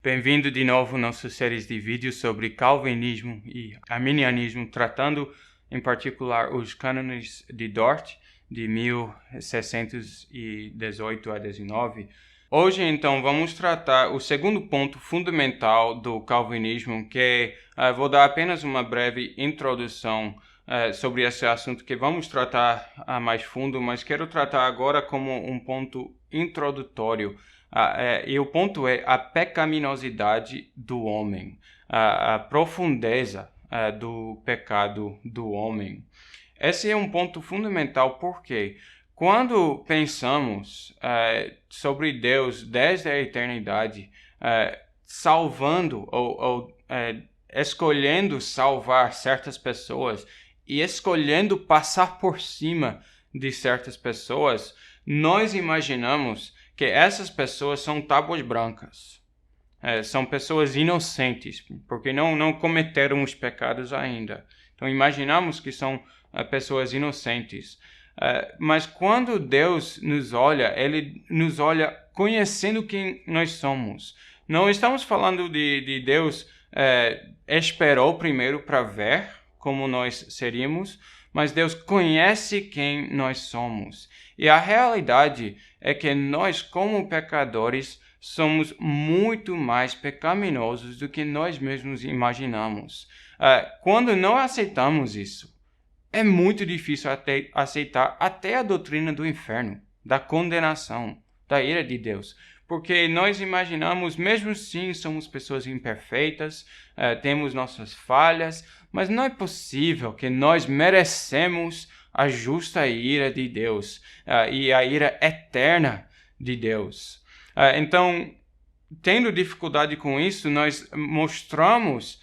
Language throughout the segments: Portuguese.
Bem-vindo de novo à nossa série de vídeos sobre calvinismo e arminianismo, tratando em particular os cânones de Dort de 1618 a 19. Hoje, então, vamos tratar o segundo ponto fundamental do calvinismo, que vou dar apenas uma breve introdução sobre esse assunto que vamos tratar a mais fundo, mas quero tratar agora como um ponto introdutório. E o ponto é a pecaminosidade do homem, a profundeza do pecado do homem. Esse é um ponto fundamental porque quando pensamos sobre Deus desde a eternidade, salvando ou escolhendo salvar certas pessoas e escolhendo passar por cima de certas pessoas, nós imaginamos que essas pessoas são tábuas brancas. São pessoas inocentes, porque não cometeram os pecados ainda. Então imaginamos que são pessoas inocentes. Mas quando Deus nos olha, Ele nos olha conhecendo quem nós somos. Não estamos falando de Deus esperou primeiro para ver como nós seríamos, mas Deus conhece quem nós somos. E a realidade é que nós, como pecadores, somos muito mais pecaminosos do que nós mesmos imaginamos. Quando não aceitamos isso, é muito difícil aceitar até a doutrina do inferno, da condenação, da ira de Deus. Porque nós imaginamos, mesmo sim, somos pessoas imperfeitas, temos nossas falhas, mas não é possível que nós merecemos a justa ira de Deus e a ira eterna de Deus. Então, tendo dificuldade com isso, nós mostramos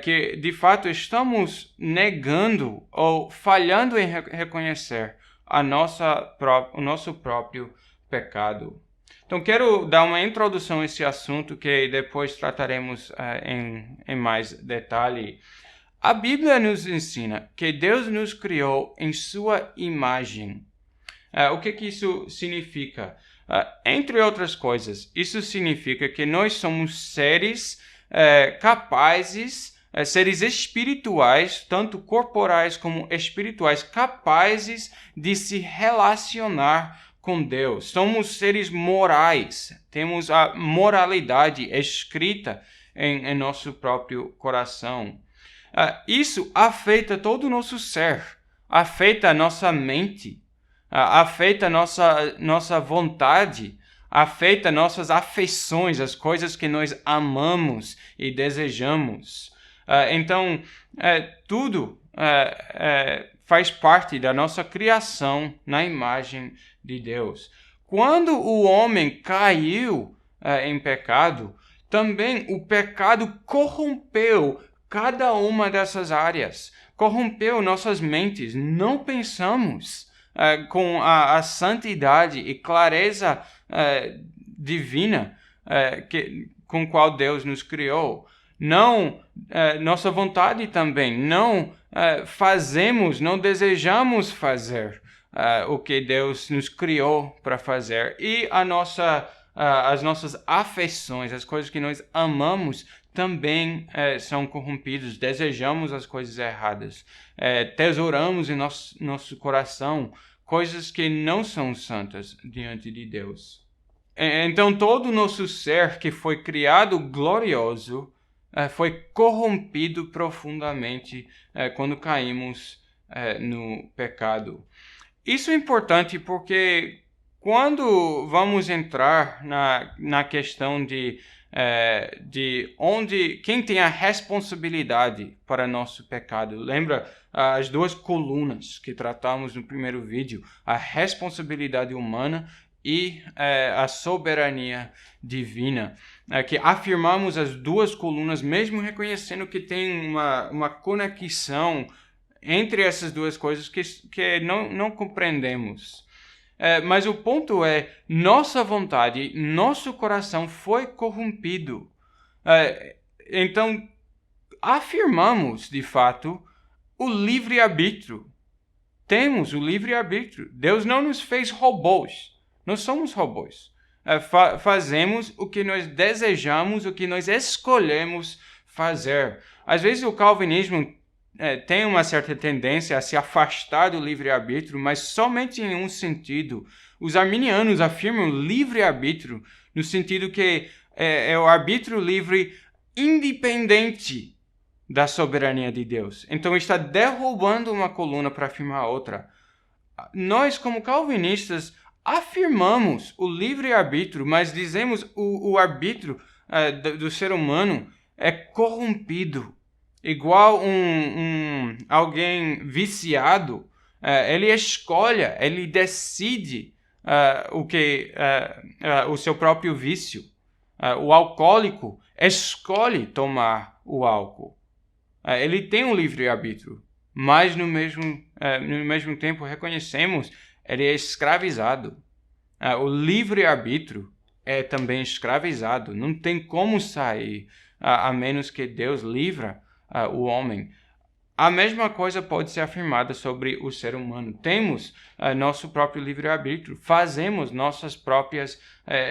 que, de fato, estamos negando ou falhando em reconhecer o nosso próprio pecado. Então, quero dar uma introdução a esse assunto que depois trataremos em mais detalhe. A Bíblia nos ensina que Deus nos criou em sua imagem. O que isso significa? Entre outras coisas, isso significa que nós somos seres capazes, seres espirituais, tanto corporais como espirituais, capazes de se relacionar com Deus. Somos seres morais, temos a moralidade escrita em nosso próprio coração. Isso afeta todo o nosso ser, afeta a nossa mente, afeta a nossa vontade, afeta nossas afeições, as coisas que nós amamos e desejamos. Então, tudo faz parte da nossa criação na imagem de Deus. Quando o homem caiu em pecado, também o pecado corrompeu cada uma dessas áreas, corrompeu nossas mentes. Não pensamos com a santidade e clareza divina com qual Deus nos criou. Não, nossa vontade também, não fazemos, não desejamos fazer o que Deus nos criou para fazer. E as nossas afeições, as coisas que nós amamos, também são corrompidos. Desejamos as coisas erradas. Tesouramos em nosso coração coisas que não são santas diante de Deus. Então, todo o nosso ser que foi criado glorioso foi corrompido profundamente quando caímos no pecado. Isso é importante porque quando vamos entrar na questão de quem tem a responsabilidade para nosso pecado. Lembra as duas colunas que tratamos no primeiro vídeo, a responsabilidade humana e a soberania divina, que afirmamos as duas colunas, mesmo reconhecendo que tem uma conexão entre essas duas coisas que não compreendemos. Mas o ponto é, nossa vontade, nosso coração foi corrompido. Então, afirmamos, de fato, o livre-arbítrio. Temos o livre-arbítrio. Deus não nos fez robôs. Não somos robôs. fazemos o que nós desejamos, o que nós escolhemos fazer. Às vezes o calvinismo tem uma certa tendência a se afastar do livre-arbítrio, mas somente em um sentido. Os arminianos afirmam livre-arbítrio no sentido que é o arbítrio livre independente da soberania de Deus. Então está derrubando uma coluna para afirmar outra. Nós, como calvinistas, afirmamos o livre-arbítrio, mas dizemos o arbítrio do ser humano é corrompido. Igual alguém viciado, ele escolhe, ele decide o seu próprio vício. O alcoólico escolhe tomar o álcool. Ele tem um livre-arbítrio, mas no mesmo tempo reconhecemos ele é escravizado. O livre-arbítrio é também escravizado. Não tem como sair a menos que Deus livra o homem. A mesma coisa pode ser afirmada sobre o ser humano. Temos nosso próprio livre-arbítrio, fazemos nossas próprias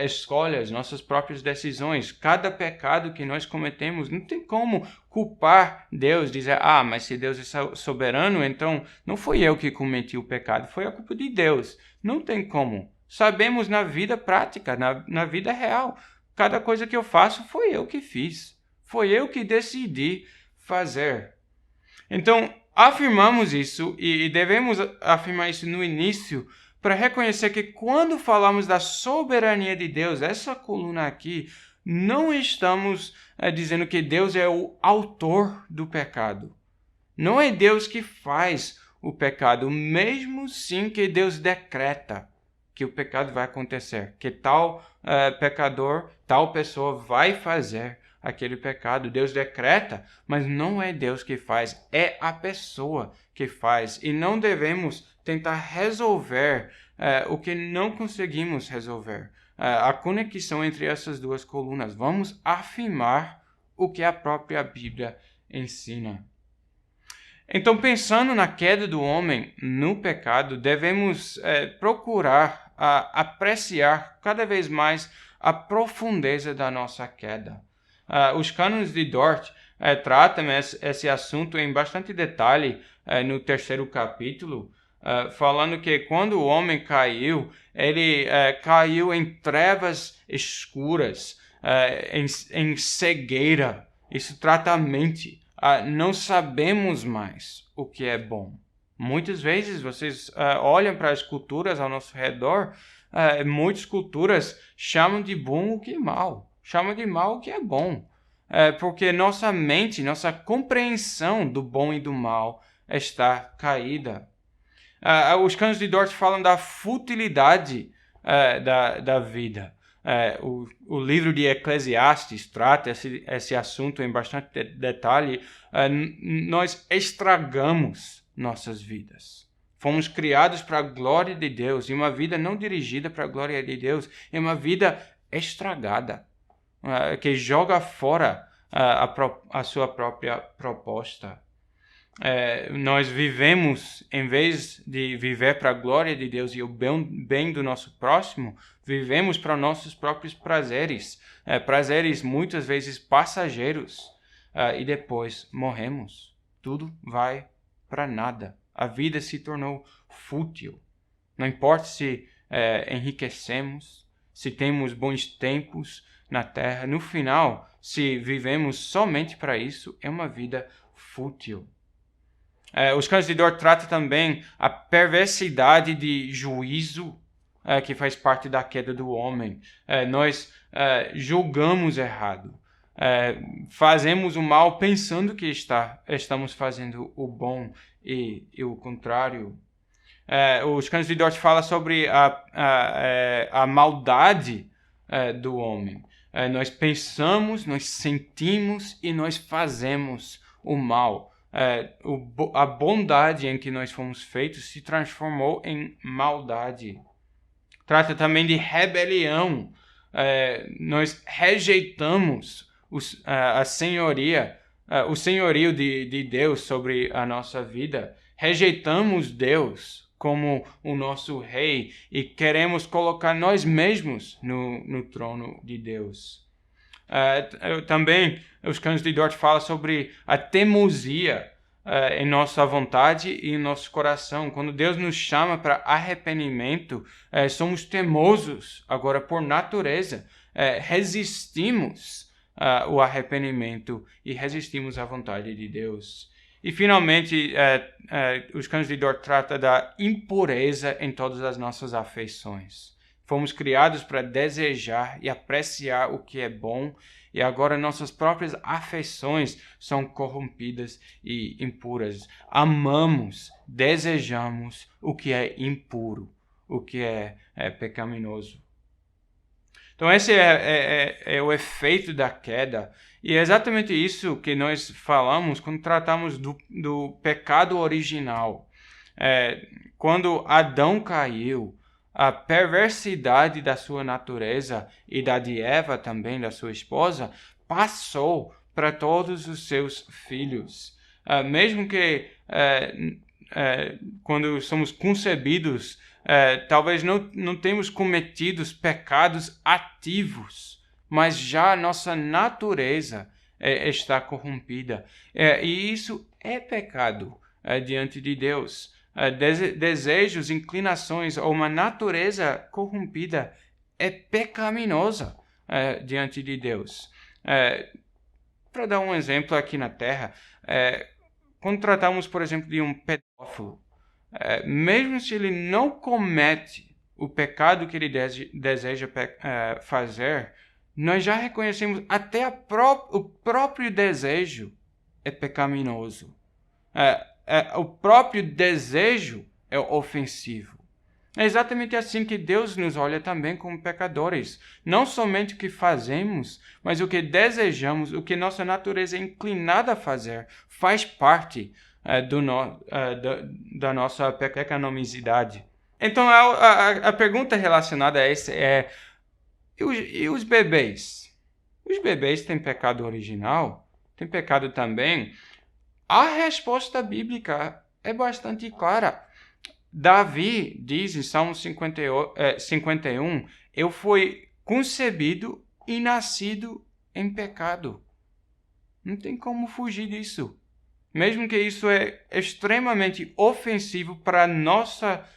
escolhas, nossas próprias decisões. Cada pecado que nós cometemos, não tem como culpar Deus, dizer, mas se Deus é soberano, então não foi eu que cometi o pecado, foi a culpa de Deus. Não tem como. Sabemos na vida prática, na vida real, cada coisa que eu faço foi eu que fiz, foi eu que decidi fazer. Então, afirmamos isso e devemos afirmar isso no início para reconhecer que quando falamos da soberania de Deus, essa coluna aqui, não estamos dizendo que Deus é o autor do pecado. Não é Deus que faz o pecado, mesmo sim que Deus decreta que o pecado vai acontecer, que tal pecador, tal pessoa vai fazer aquele pecado. Deus decreta, mas não é Deus que faz, é a pessoa que faz. E não devemos tentar resolver o que não conseguimos resolver. A conexão entre essas duas colunas. Vamos afirmar o que a própria Bíblia ensina. Então, pensando na queda do homem no pecado, devemos procurar apreciar cada vez mais a profundeza da nossa queda. Os cânones de Dort tratam esse assunto em bastante detalhe no 3º capítulo, falando que quando o homem caiu, ele caiu em trevas escuras, em cegueira. Isso trata a mente. Não sabemos mais o que é bom. Muitas vezes vocês olham para as culturas ao nosso redor, muitas culturas chamam de bom o que é mal. Chama de mal o que é bom, porque nossa mente, nossa compreensão do bom e do mal está caída. Os cânones de Dort falam da futilidade da vida. O livro de Eclesiastes trata esse assunto em bastante detalhe. Nós estragamos nossas vidas. Fomos criados para a glória de Deus, e uma vida não dirigida para a glória de Deus é uma vida estragada. Que joga fora a sua própria proposta. Nós vivemos, em vez de viver para a glória de Deus e o bem do nosso próximo, vivemos para nossos próprios prazeres, prazeres muitas vezes passageiros, e depois morremos. Tudo vai para nada. A vida se tornou fútil. Não importa se enriquecemos, se temos bons tempos na terra, no final, se vivemos somente para isso, é uma vida fútil. Os cânones de Dort tratam também a perversidade de juízo que faz parte da queda do homem. Nós julgamos errado. Fazemos o mal pensando que estamos fazendo o bom e o contrário. Os cânones de Dort falam sobre a maldade do homem. Nós pensamos, nós sentimos e nós fazemos o mal. A bondade em que nós fomos feitos se transformou em maldade. Trata também de rebelião. Nós rejeitamos a senhoria, o senhorio de Deus sobre a nossa vida. Rejeitamos Deus como o nosso rei e queremos colocar nós mesmos no trono de Deus. Também os Cães de Dort falam sobre a teimosia em nossa vontade e em nosso coração. Quando Deus nos chama para arrependimento, somos teimosos agora por natureza. Resistimos o arrependimento e resistimos à vontade de Deus. E finalmente, os Cães de Dort tratam da impureza em todas as nossas afeições. Fomos criados para desejar e apreciar o que é bom, e agora nossas próprias afeições são corrompidas e impuras. Amamos, desejamos o que é impuro, o que é pecaminoso. Então esse é o efeito da queda. E é exatamente isso que nós falamos quando tratamos do pecado original. Quando Adão caiu, a perversidade da sua natureza e da de Eva também, da sua esposa, passou para todos os seus filhos. Mesmo que quando somos concebidos, talvez não tenhamos cometido pecados ativos, mas já nossa natureza está corrompida. E isso é pecado diante de Deus. Desejos, inclinações ou uma natureza corrompida é pecaminosa diante de Deus. Para dar um exemplo aqui na Terra, quando tratamos, por exemplo, de um pedófilo, mesmo se ele não comete o pecado que ele deseja fazer, nós já reconhecemos até o próprio desejo é pecaminoso. O próprio desejo é ofensivo. É exatamente assim que Deus nos olha também como pecadores. Não somente o que fazemos, mas o que desejamos, o que nossa natureza é inclinada a fazer, faz parte da nossa pecaminosidade. Então, a pergunta relacionada a essa e os bebês? Os bebês têm pecado original? Têm pecado também? A resposta bíblica é bastante clara. Davi diz em Salmo 51, eu fui concebido e nascido em pecado. Não tem como fugir disso. Mesmo que isso é extremamente ofensivo para a nossa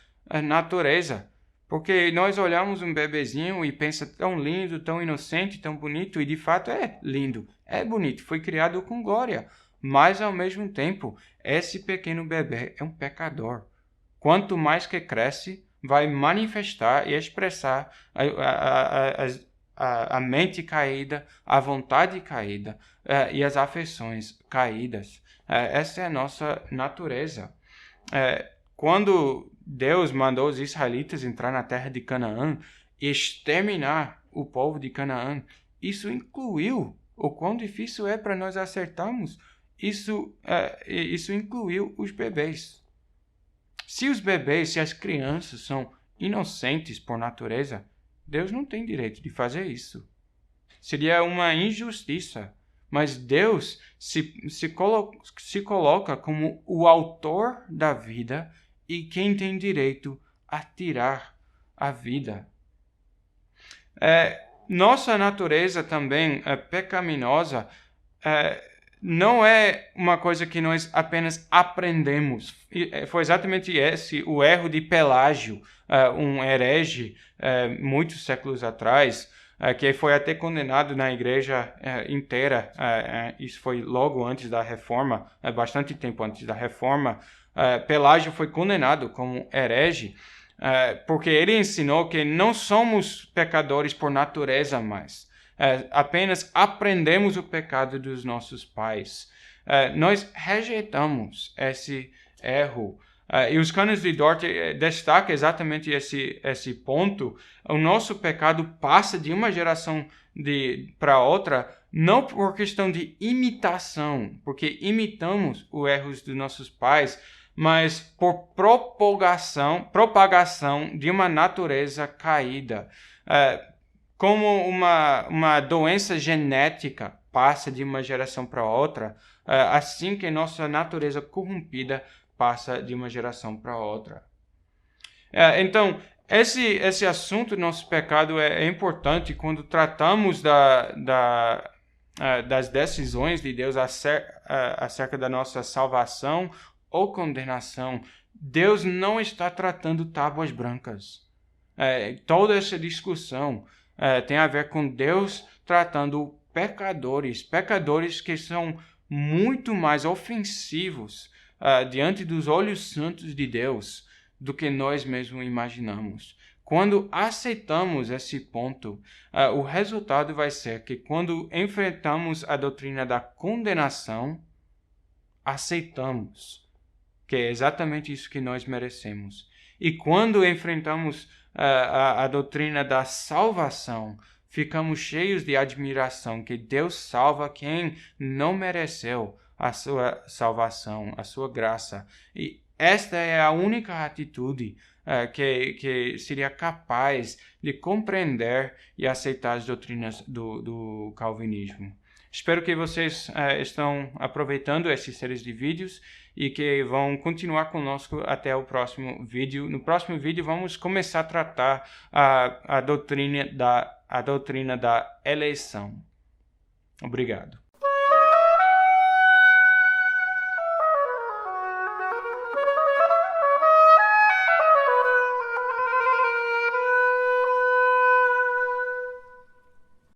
natureza. Porque nós olhamos um bebezinho e pensa tão lindo, tão inocente, tão bonito, e de fato é lindo, é bonito, foi criado com glória. Mas, ao mesmo tempo, esse pequeno bebê é um pecador. Quanto mais que cresce, vai manifestar e expressar a mente caída, a vontade caída e as afeições caídas. Essa é a nossa natureza. Quando Deus mandou os israelitas entrar na terra de Canaã e exterminar o povo de Canaã, isso incluiu o quão difícil é para nós acertarmos. Isso incluiu os bebês. Se os bebês, se as crianças são inocentes por natureza, Deus não tem direito de fazer isso. Seria uma injustiça. Mas Deus se coloca como o autor da vida e quem tem direito a tirar a vida. Nossa natureza também pecaminosa não é uma coisa que nós apenas aprendemos. Foi exatamente esse o erro de Pelágio, um herege muitos séculos atrás, que foi até condenado na igreja inteira. Isso foi logo antes da Reforma, bastante tempo antes da Reforma. Pelágio foi condenado como herege, porque ele ensinou que não somos pecadores por natureza mais. Apenas aprendemos o pecado dos nossos pais. Nós rejeitamos esse erro. E os Cães de Dort destacam exatamente esse ponto. O nosso pecado passa de uma geração para outra, não por questão de imitação, porque imitamos os erros dos nossos pais, mas por propagação de uma natureza caída. Como uma doença genética passa de uma geração para outra, assim que nossa natureza corrompida passa de uma geração para outra. Então, esse assunto do nosso pecado é importante quando tratamos das decisões de Deus acerca da nossa salvação ou condenação. Deus não está tratando tábuas brancas. Toda essa discussão tem a ver com Deus tratando pecadores que são muito mais ofensivos diante dos olhos santos de Deus do que nós mesmos imaginamos. Quando aceitamos esse ponto, o resultado vai ser que quando enfrentamos a doutrina da condenação, aceitamos que é exatamente isso que nós merecemos. E quando enfrentamos a doutrina da salvação, ficamos cheios de admiração que Deus salva quem não mereceu a sua salvação, a sua graça. E esta é a única atitude que seria capaz de compreender e aceitar as doutrinas do calvinismo. Espero que vocês estão aproveitando esses séries de vídeos e que vão continuar conosco até o próximo vídeo. No próximo vídeo vamos começar a tratar a doutrina da eleição. Obrigado.